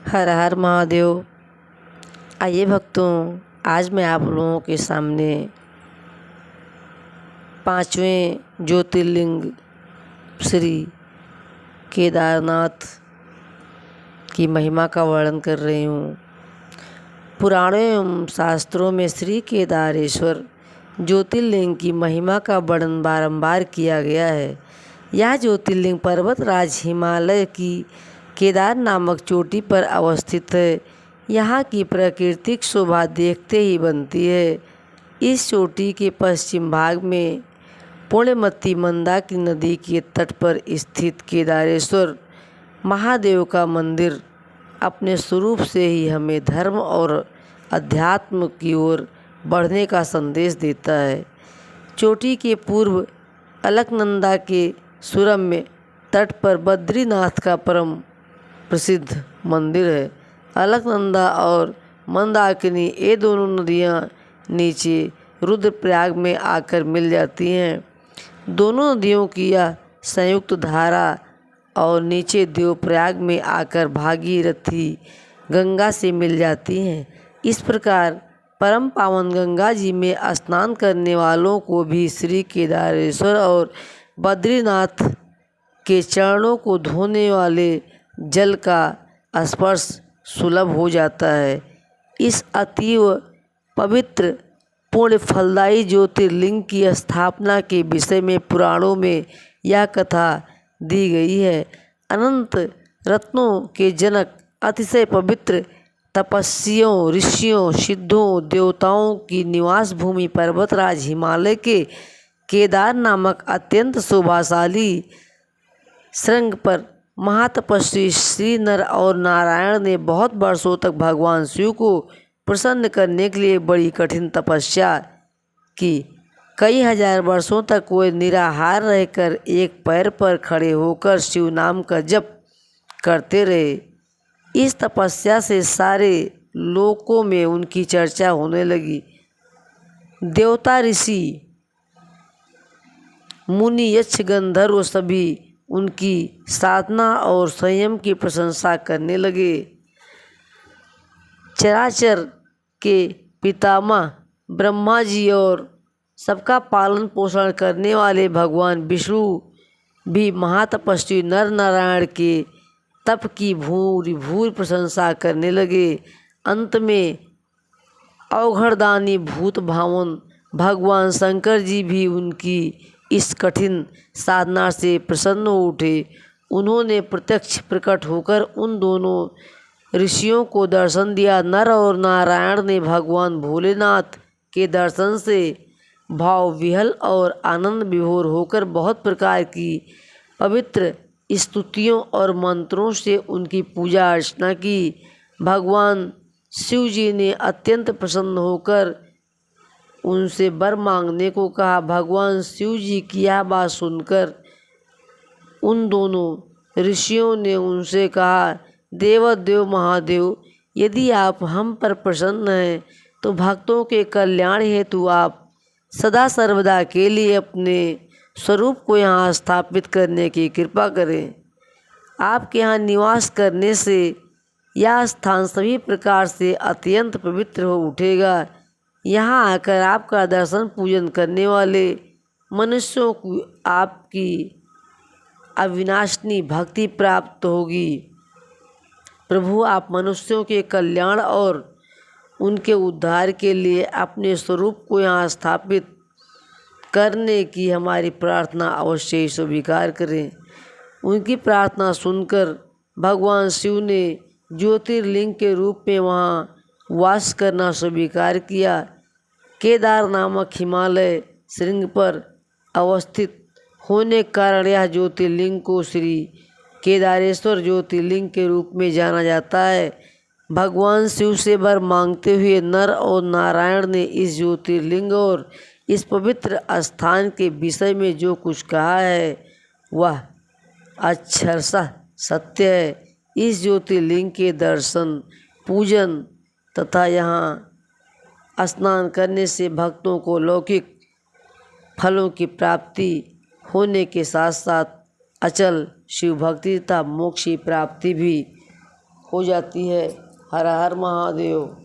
हर हर महादेव। आइए भक्तों, आज मैं आप लोगों के सामने पांचवें ज्योतिर्लिंग श्री केदारनाथ की महिमा का वर्णन कर रही हूँ। पुराणों एवं शास्त्रों में श्री केदारेश्वर ज्योतिर्लिंग की महिमा का वर्णन बारंबार किया गया है। यह ज्योतिर्लिंग पर्वतराज हिमालय की केदार नामक चोटी पर अवस्थित है। यहाँ की प्राकृतिक शोभा देखते ही बनती है। इस चोटी के पश्चिम भाग में पुण्यमती मंदाकिनी नदी के तट पर स्थित केदारेश्वर महादेव का मंदिर अपने स्वरूप से ही हमें धर्म और अध्यात्म की ओर बढ़ने का संदेश देता है। चोटी के पूर्व अलकनंदा के सुरम्य तट पर बद्रीनाथ का परम प्रसिद्ध मंदिर है। अलकनंदा और मंदाकिनी ये दोनों नदियाँ नीचे रुद्रप्रयाग में आकर मिल जाती हैं। दोनों नदियों की यह संयुक्त धारा और नीचे देवप्रयाग में आकर भागीरथी गंगा से मिल जाती हैं। इस प्रकार परम पावन गंगा जी में स्नान करने वालों को भी श्री केदारेश्वर और बद्रीनाथ के चरणों को धोने वाले जल का स्पर्श सुलभ हो जाता है। इस अतीव पवित्र पुण्य फलदायी ज्योतिर्लिंग की स्थापना के विषय में पुराणों में यह कथा दी गई है। अनंत रत्नों के जनक अतिशय पवित्र तपस्वियों, ऋषियों, सिद्धों, देवताओं की निवास भूमि पर्वतराज हिमालय के केदार नामक अत्यंत शोभाशाली श्रृंग पर महातपस्वी श्री नर और नारायण ने बहुत वर्षों तक भगवान शिव को प्रसन्न करने के लिए बड़ी कठिन तपस्या की। कई हजार वर्षों तक वे निराहार रहकर एक पैर पर खड़े होकर शिव नाम का जप करते रहे। इस तपस्या से सारे लोकों में उनकी चर्चा होने लगी। देवता, ऋषि, मुनि, यक्ष, गंधर्व सभी उनकी साधना और संयम की प्रशंसा करने लगे। चराचर के पितामह ब्रह्मा जी और सबका पालन पोषण करने वाले भगवान विष्णु भी महातपस्वी नर नारायण के तप की भूरि भूरि प्रशंसा करने लगे। अंत में अवघड़दानी भूत भावन भगवान शंकर जी भी उनकी इस कठिन साधना से प्रसन्न हो उठे। उन्होंने प्रत्यक्ष प्रकट होकर उन दोनों ऋषियों को दर्शन दिया। नर और नारायण ने भगवान भोलेनाथ के दर्शन से भाव विहल और आनंद विभोर होकर बहुत प्रकार की पवित्र स्तुतियों और मंत्रों से उनकी पूजा अर्चना की। भगवान शिव जी ने अत्यंत प्रसन्न होकर उनसे वर मांगने को कहा। भगवान शिव जी की यह बात सुनकर उन दोनों ऋषियों ने उनसे कहा, देवदेव महादेव, यदि आप हम पर प्रसन्न हैं तो भक्तों के कल्याण हेतु आप सदा सर्वदा के लिए अपने स्वरूप को यहाँ स्थापित करने की कृपा करें। आपके यहाँ निवास करने से यह स्थान सभी प्रकार से अत्यंत पवित्र हो उठेगा। यहाँ आकर आपका दर्शन पूजन करने वाले मनुष्यों को आपकी अविनाशिनी भक्ति प्राप्त होगी। प्रभु, आप मनुष्यों के कल्याण और उनके उद्धार के लिए अपने स्वरूप को यहाँ स्थापित करने की हमारी प्रार्थना अवश्य ही स्वीकार करें। उनकी प्रार्थना सुनकर भगवान शिव ने ज्योतिर्लिंग के रूप में वहाँ वास करना स्वीकार किया। केदार नामक हिमालय श्रृंग पर अवस्थित होने के कारण यह ज्योतिर्लिंग को श्री केदारेश्वर ज्योतिर्लिंग के रूप में जाना जाता है। भगवान शिव से वर मांगते हुए नर और नारायण ने इस ज्योतिर्लिंग और इस पवित्र स्थान के विषय में जो कुछ कहा है वह अक्षरशः सत्य है। इस ज्योतिर्लिंग के दर्शन, पूजन तथा यहाँ स्नान करने से भक्तों को लौकिक फलों की प्राप्ति होने के साथ साथ अचल शिव भक्ति तथा मोक्ष की प्राप्ति भी हो जाती है। हर हर महादेव।